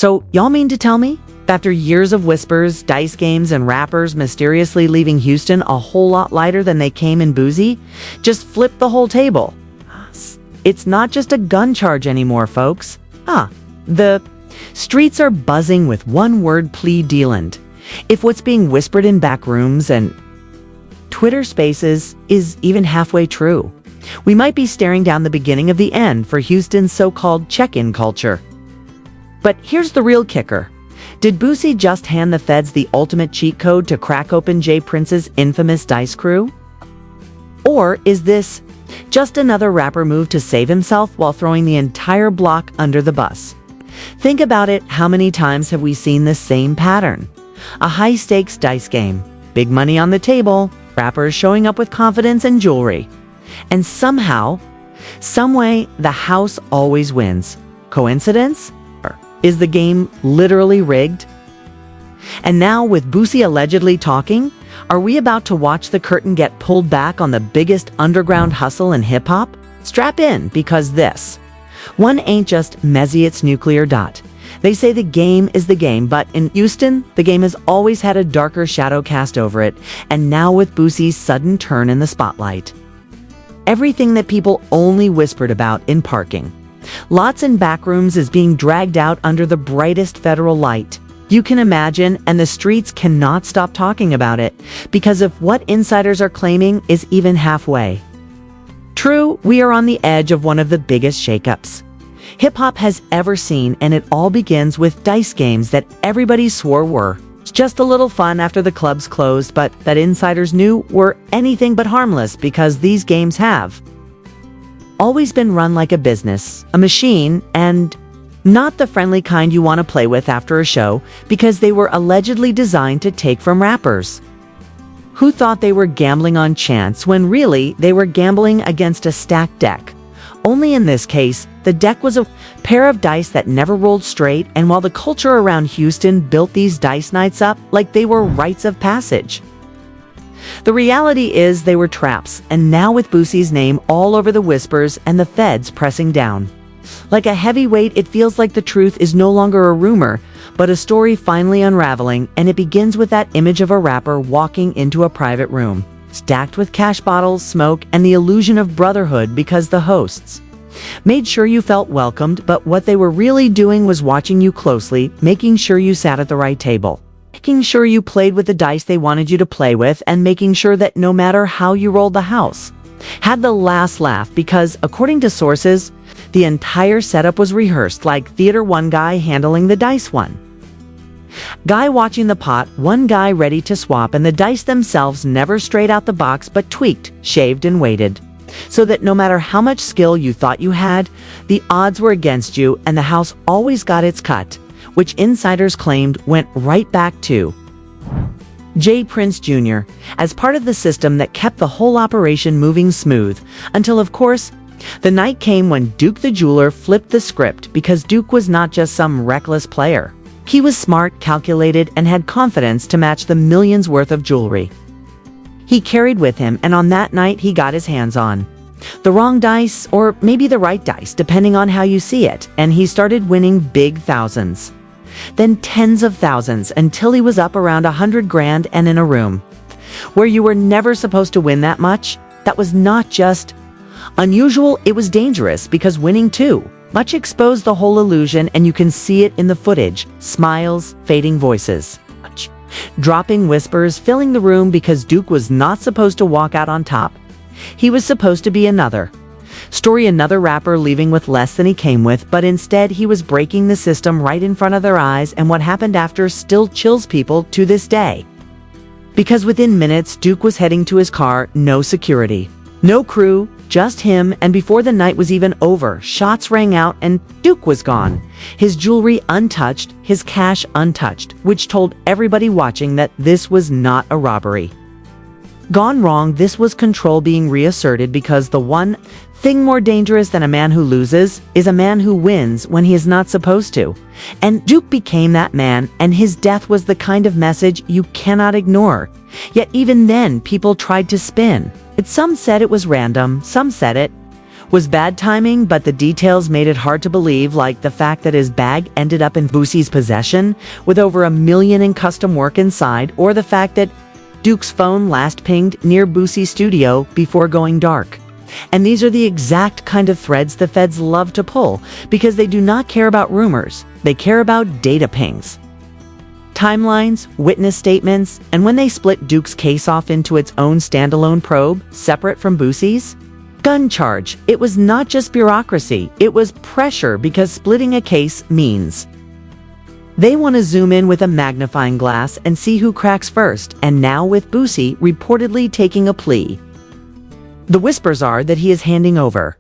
So, y'all mean to tell me? After years of whispers, dice games, and rappers mysteriously leaving Houston a whole lot lighter than they came in Boosie, just flip the whole table. It's not just a gun charge anymore, folks. The streets are buzzing with one-word plea dealand. If what's being whispered in back rooms and Twitter spaces is even halfway true, we might be staring down the beginning of the end for Houston's so-called check-in culture. But here's the real kicker. Did Boosie just hand the feds the ultimate cheat code to crack open Jay Prince's infamous dice crew? Or is this just another rapper move to save himself while throwing the entire block under the bus? Think about it, how many times have we seen this same pattern? A high-stakes dice game, big money on the table, rappers showing up with confidence and jewelry. And somehow, someway, the house always wins. Coincidence? Or is the game literally rigged? And now, with Boosie allegedly talking, are we about to watch the curtain get pulled back on the biggest underground hustle in hip-hop? Strap in, because this one ain't just Mezzy, it's nuclear dot. They say the game is the game, but in Houston, the game has always had a darker shadow cast over it, and now with Boosie's sudden turn in the spotlight. Everything that people only whispered about in parking lots and back rooms is being dragged out under the brightest federal light you can imagine, and the streets cannot stop talking about it, because if what insiders are claiming is even halfway true, we are on the edge of one of the biggest shakeups hip-hop has ever seen, and it all begins with dice games that everybody swore were just a little fun after the clubs closed, but that insiders knew were anything but harmless, because these games have always been run like a business, a machine, and not the friendly kind you want to play with after a show, because they were allegedly designed to take from rappers who thought they were gambling on chance when really they were gambling against a stacked deck. Only in this case, the deck was a pair of dice that never rolled straight, and while the culture around Houston built these dice nights up like they were rites of passage, the reality is they were traps, and now with Boosie's name all over the whispers and the feds pressing down like a heavyweight, it feels like the truth is no longer a rumor, but a story finally unraveling, and it begins with that image of a rapper walking into a private room, stacked with cash bottles, smoke, and the illusion of brotherhood, because the hosts made sure you felt welcomed, but what they were really doing was watching you closely, making sure you sat at the right table, making sure you played with the dice they wanted you to play with, and making sure that no matter how you rolled, the house had the last laugh, because, according to sources, the entire setup was rehearsed, like theater, one guy handling the dice, one guy watching the pot, one guy ready to swap, and the dice themselves never straight out the box but tweaked, shaved, and weighted, so that no matter how much skill you thought you had, the odds were against you, and the house always got its cut, which insiders claimed went right back to Jay Prince Jr. as part of the system that kept the whole operation moving smooth, until, of course, the night came when Duke the jeweler flipped the script, because Duke was not just some reckless player. He was smart, calculated, and had confidence to match the millions worth of jewelry he carried with him, and on that night he got his hands on the wrong dice, or maybe the right dice, depending on how you see it, and he started winning big thousands, then tens of thousands, until he was up around 100 grand and in a room where you were never supposed to win that much. That was not just unusual, it was dangerous, because winning too much exposed the whole illusion, and you can see it in the footage: smiles, fading voices, dropping whispers filling the room, because Duke was not supposed to walk out on top. He was supposed to be another story, another rapper leaving with less than he came with, but instead he was breaking the system right in front of their eyes, and what happened after still chills people to this day. Because within minutes, Duke was heading to his car, no security, no crew, just him, and before the night was even over, shots rang out and Duke was gone. His jewelry untouched, his cash untouched, which told everybody watching that this was not a robbery gone wrong. This was control being reasserted, because the one thing more dangerous than a man who loses is a man who wins when he is not supposed to. And Duke became that man, and his death was the kind of message you cannot ignore. Yet even then, people tried to spin it. Some said it was random, some said it was bad timing, but the details made it hard to believe, like the fact that his bag ended up in Boosie's possession with over $1 million in custom work inside, or the fact that Duke's phone last pinged near Boosie's studio before going dark. And these are the exact kind of threads the feds love to pull, because they do not care about rumors, they care about data pings. Timelines, witness statements, and when they split Duke's case off into its own standalone probe, separate from Boosie's, gun charge. It was not just bureaucracy, it was pressure, because splitting a case means they want to zoom in with a magnifying glass and see who cracks first, and now with Boosie reportedly taking a plea. The whispers are that he is handing over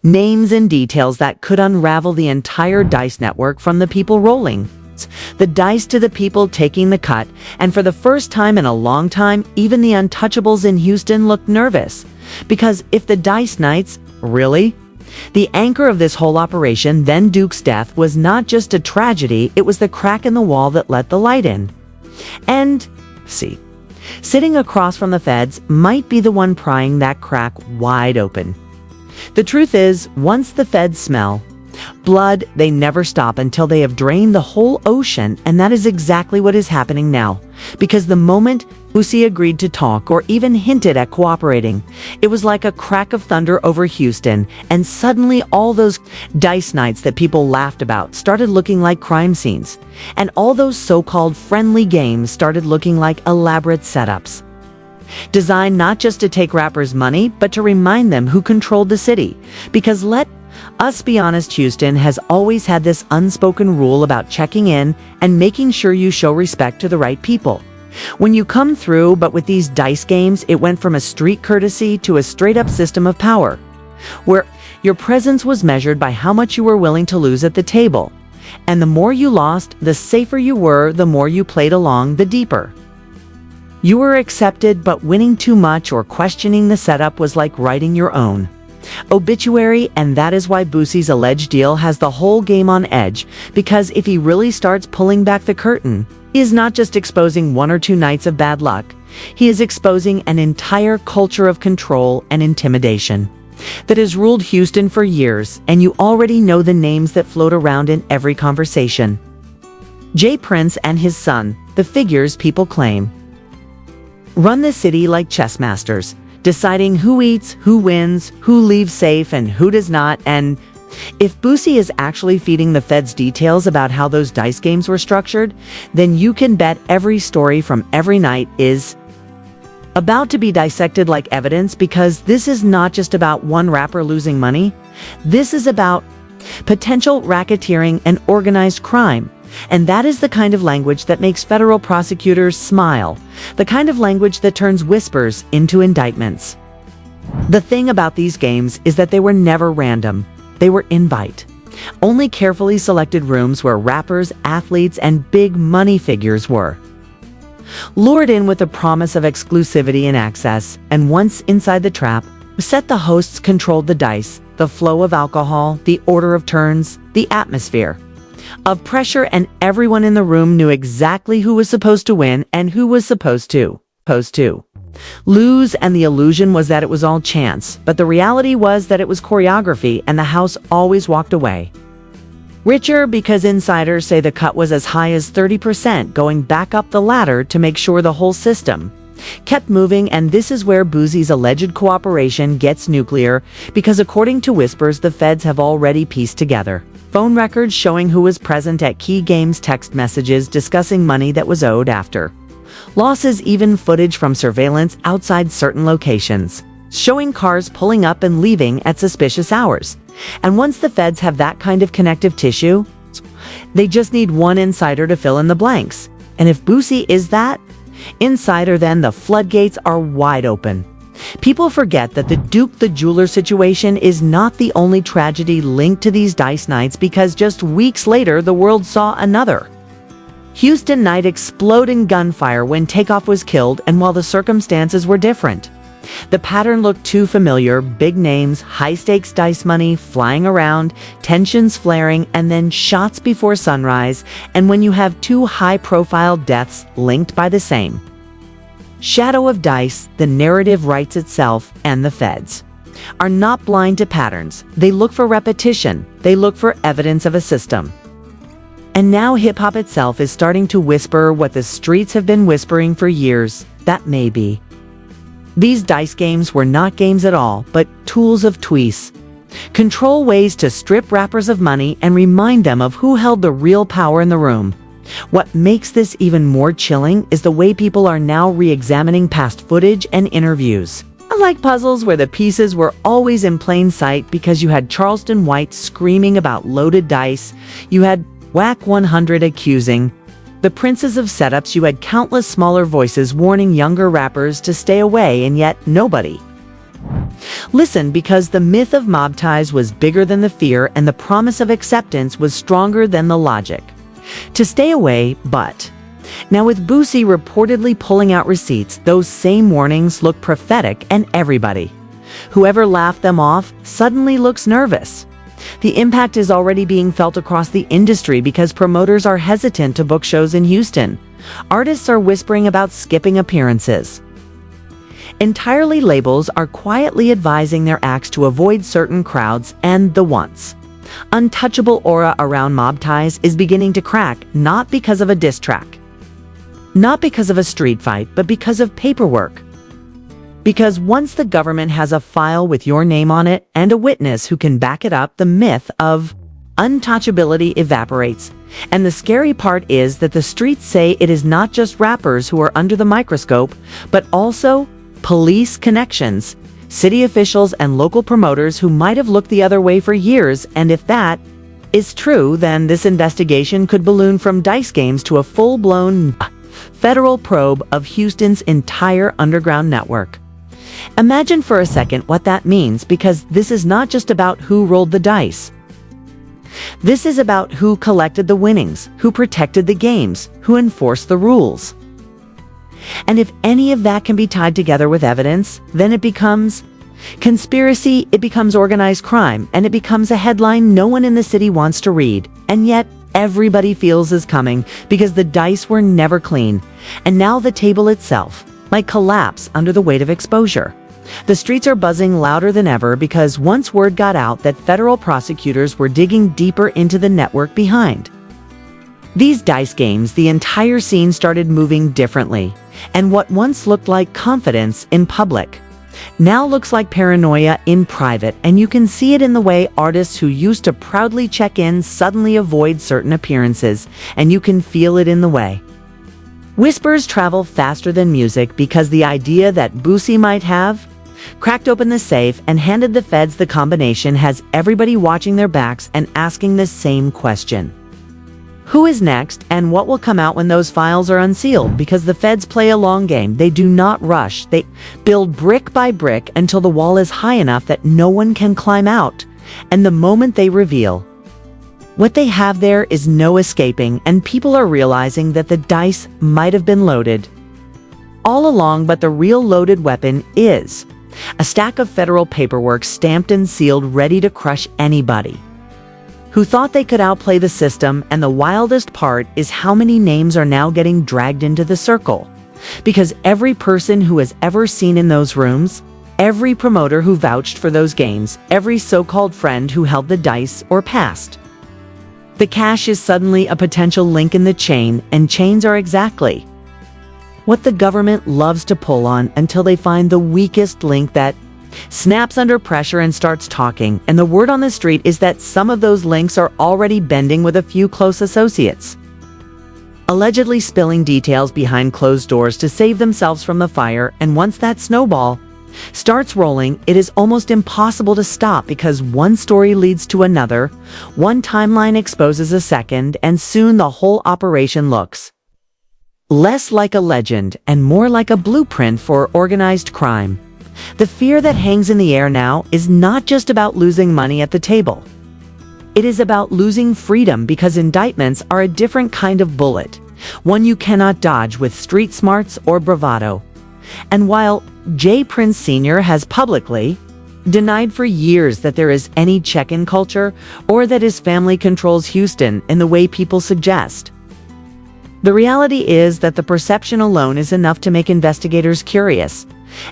names and details that could unravel the entire dice network, from the people rolling the dice to the people taking the cut, and for the first time in a long time, even the untouchables in Houston looked nervous. Because if the dice knights, really? The anchor of this whole operation, then Duke's death, was not just a tragedy, it was the crack in the wall that let the light in. And, sitting across from the feds might be the one prying that crack wide open. The truth is, once the feds smell blood, they never stop until they have drained the whole ocean, and that is exactly what is happening now. Because the moment Boosie agreed to talk, or even hinted at cooperating, it was like a crack of thunder over Houston, and suddenly all those dice nights that people laughed about started looking like crime scenes, and all those so-called friendly games started looking like elaborate setups, designed not just to take rappers' money, but to remind them who controlled the city. Because let us be honest, Houston has always had this unspoken rule about checking in and making sure you show respect to the right people when you come through. But with these dice games, it went from a street courtesy to a straight-up system of power, where your presence was measured by how much you were willing to lose at the table. And the more you lost, the safer you were, the more you played along, the deeper you were accepted. But winning too much or questioning the setup was like writing your own obituary, and that is why Boosie's alleged deal has the whole game on edge. Because if he really starts pulling back the curtain, he is not just exposing 1 or 2 nights of bad luck, he is exposing an entire culture of control and intimidation that has ruled Houston for years, and you already know the names that float around in every conversation. Jay Prince and his son, the figures people claim run the city like chess masters, deciding who eats, who wins, who leaves safe, and who does not. And if Boosie is actually feeding the feds details about how those dice games were structured, then you can bet every story from every night is about to be dissected like evidence. Because this is not just about one rapper losing money. This is about potential racketeering and organized crime. And that is the kind of language that makes federal prosecutors smile, the kind of language that turns whispers into indictments. The thing about these games is that they were never random. They were invite. Only carefully selected rooms where rappers, athletes, and big money figures were lured in with a promise of exclusivity and access. And once inside the trap, the hosts controlled the dice, the flow of alcohol, the order of turns, the atmosphere of pressure, and everyone in the room knew exactly who was supposed to win and who was supposed to lose. And the illusion was that it was all chance, but the reality was that it was choreography, and the house always walked away richer, because insiders say the cut was as high as 30%, going back up the ladder to make sure the whole system kept moving. And this is where Boosie's alleged cooperation gets nuclear, because according to whispers, the feds have already pieced together phone records showing who was present at key games, text messages discussing money that was owed after losses, even footage from surveillance outside certain locations, showing cars pulling up and leaving at suspicious hours. And once the feds have that kind of connective tissue, they just need one insider to fill in the blanks. And if Boosie is that insider, then the floodgates are wide open. People forget that the Duke the Jeweler situation is not the only tragedy linked to these dice nights, because just weeks later, the world saw another Houston night explode in gunfire when Takeoff was killed. And while the circumstances were different, the pattern looked too familiar. Big names, high-stakes dice money flying around, tensions flaring, and then shots before sunrise. And when you have 2 high-profile deaths linked by the same shadow of dice, the narrative writes itself, and the feds are not blind to patterns. They look for repetition. They look for evidence of a system. And now hip-hop itself is starting to whisper what the streets have been whispering for years, that maybe. These dice games were not games at all, but tools of tweeze. Control ways to strip rappers of money and remind them of who held the real power in the room. What makes this even more chilling is the way people are now re-examining past footage and interviews. Unlike puzzles where the pieces were always in plain sight because you had Charleston White screaming about loaded dice, you had Whack 100 accusing the princes of setups, you had countless smaller voices warning younger rappers to stay away, and yet nobody. Listen, because the myth of mob ties was bigger than the fear and the promise of acceptance was stronger than the logic. To stay away, but. Now with Boosie reportedly pulling out receipts, those same warnings look prophetic, and everybody, whoever laughed them off, suddenly looks nervous. The impact is already being felt across the industry because promoters are hesitant to book shows in Houston. Artists are whispering about skipping appearances. Entirely labels are quietly advising their acts to avoid certain crowds, and the once untouchable aura around mob ties is beginning to crack, not because of a diss track, not because of a street fight, but because of paperwork. Because once the government has a file with your name on it and a witness who can back it up, the myth of untouchability evaporates. And the scary part is that the streets say it is not just rappers who are under the microscope, but also police connections, city officials, and local promoters who might have looked the other way for years. And if that is true, then this investigation could balloon from dice games to a full-blown federal probe of Houston's entire underground network. Imagine for a second what that means, because this is not just about who rolled the dice. This is about who collected the winnings, who protected the games, who enforced the rules. And if any of that can be tied together with evidence, then it becomes conspiracy, it becomes organized crime, and it becomes a headline no one in the city wants to read. And yet, everybody feels is coming because the dice were never clean. And now the table itself might collapse under the weight of exposure. The streets are buzzing louder than ever because once word got out that federal prosecutors were digging deeper into the network behind these dice games, the entire scene started moving differently. And what once looked like confidence in public now looks like paranoia in private, and you can see it in the way artists who used to proudly check in suddenly avoid certain appearances, and you can feel it in the way whispers travel faster than music, because the idea that Boosie might have cracked open the safe and handed the feds the combination has everybody watching their backs and asking the same question. Who is next, and what will come out when those files are unsealed? Because the feds play a long game. They do not rush. They build brick by brick until the wall is high enough that no one can climb out. And the moment they reveal what they have, there is no escaping, and people are realizing that the dice might have been loaded all along, but the real loaded weapon is a stack of federal paperwork stamped and sealed, ready to crush anybody who thought they could outplay the system. And the wildest part is how many names are now getting dragged into the circle. Because every person who has ever seen in those rooms, every promoter who vouched for those games, every so-called friend who held the dice or passed the cash is suddenly a potential link in the chain, and chains are exactly what the government loves to pull on until they find the weakest link that snaps under pressure and starts talking. And the word on the street is that some of those links are already bending with a few close associates, allegedly spilling details behind closed doors to save themselves from the fire. And once that snowball starts rolling, it is almost impossible to stop, because one story leads to another, one timeline exposes a second, and soon the whole operation looks less like a legend and more like a blueprint for organized crime. The fear that hangs in the air now is not just about losing money at the table. It is about losing freedom, because indictments are a different kind of bullet, one you cannot dodge with street smarts or bravado. And while J. Prince Sr. has publicly denied for years that there is any check-in culture or that his family controls Houston in the way people suggest, the reality is that the perception alone is enough to make investigators curious.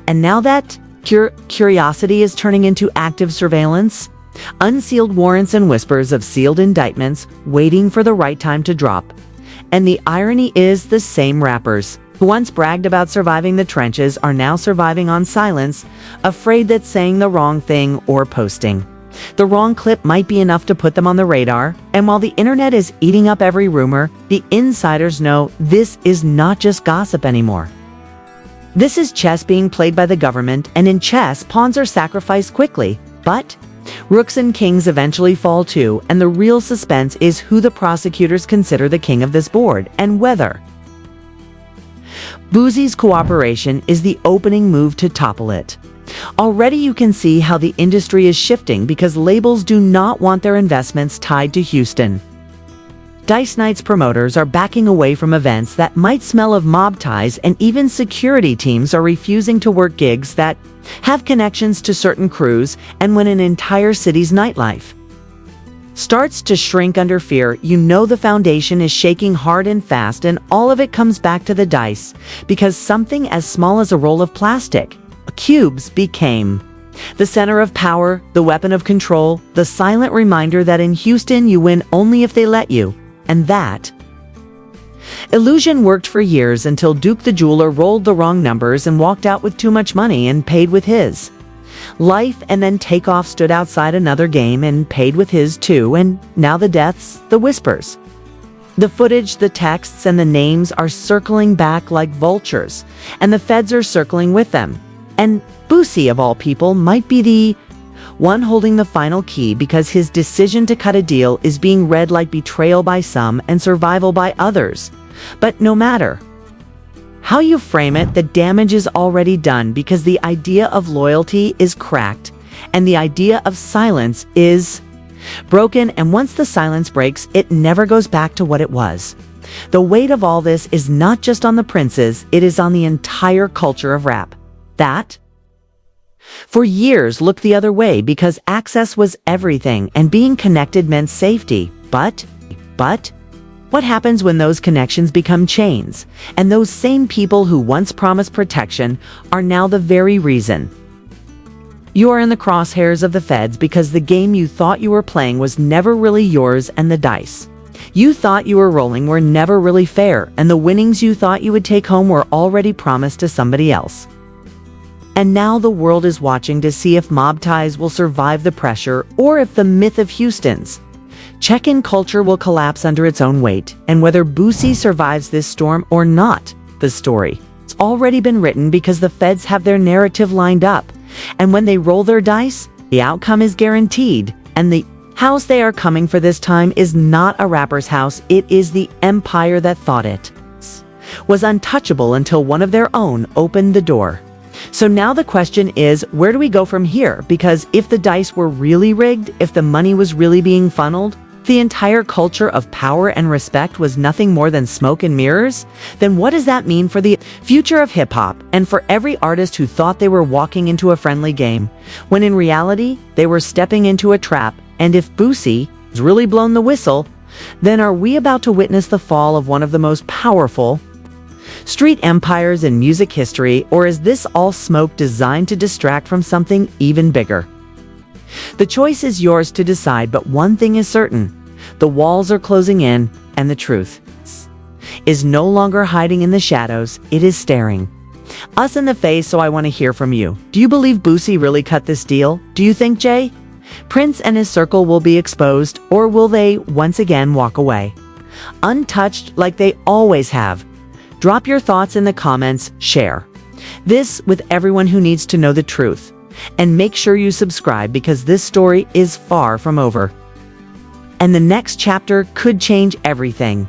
And now that Curiosity is turning into active surveillance. Unsealed warrants and whispers of sealed indictments waiting for the right time to drop. And the irony is the same rappers who once bragged about surviving the trenches are now surviving on silence, afraid that saying the wrong thing or posting the wrong clip might be enough to put them on the radar. And while the internet is eating up every rumor, the insiders know this is not just gossip anymore. This is chess being played by the government, and in chess, pawns are sacrificed quickly, but rooks and kings eventually fall too, and the real suspense is who the prosecutors consider the king of this board, and whether Boosie's cooperation is the opening move to topple it. Already you can see how the industry is shifting because labels do not want their investments tied to Houston. Dice Night's promoters are backing away from events that might smell of mob ties, and even security teams are refusing to work gigs that have connections to certain crews, and when an entire city's nightlife starts to shrink under fear, you know the foundation is shaking hard and fast, and all of it comes back to the dice, because something as small as a roll of plastic, cubes, became the center of power, the weapon of control, the silent reminder that in Houston you win only if they let you. And that illusion worked for years until Duke the jeweler rolled the wrong numbers and walked out with too much money and paid with his life, and then Takeoff stood outside another game and paid with his too, and now the deaths, the whispers, the footage, the texts, and the names are circling back like vultures, and the feds are circling with them. And Boosie, of all people, might be the one holding the final key, because his decision to cut a deal is being read like betrayal by some and survival by others. But no matter how you frame it, the damage is already done, because the idea of loyalty is cracked and the idea of silence is broken, and once the silence breaks, it never goes back to what it was. The weight of all this is not just on the princes, it is on the entire culture of rap. That for years looked the other way because access was everything and being connected meant safety. But what happens when those connections become chains, and those same people who once promised protection are now the very reason you are in the crosshairs of the feds, because the game you thought you were playing was never really yours, and the dice you thought you were rolling were never really fair, and the winnings you thought you would take home were already promised to somebody else. And now the world is watching to see if mob ties will survive the pressure, or if the myth of Houston's check-in culture will collapse under its own weight, and whether Boosie survives this storm or not. The story has already been written because the feds have their narrative lined up, and when they roll their dice, the outcome is guaranteed, and the house they are coming for this time is not a rapper's house, it is the empire that thought it was untouchable until one of their own opened the door. So now the question is, where do we go from here? Because if the dice were really rigged, if the money was really being funneled, the entire culture of power and respect was nothing more than smoke and mirrors, then what does that mean for the future of hip-hop and for every artist who thought they were walking into a friendly game, when in reality, they were stepping into a trap? And if Boosie has really blown the whistle, then are we about to witness the fall of one of the most powerful street empires in music history, or is this all smoke designed to distract from something even bigger? The choice is yours to decide, but one thing is certain: the walls are closing in, and the truth is no longer hiding in the shadows, it is staring us in the face. So I want to hear from you. Do you believe Boosie really cut this deal? Do you think Jay Prince and his circle will be exposed, or will they once again walk away untouched like they always have? Drop your thoughts in the comments, share this with everyone who needs to know the truth, and make sure you subscribe, because this story is far from over, and the next chapter could change everything.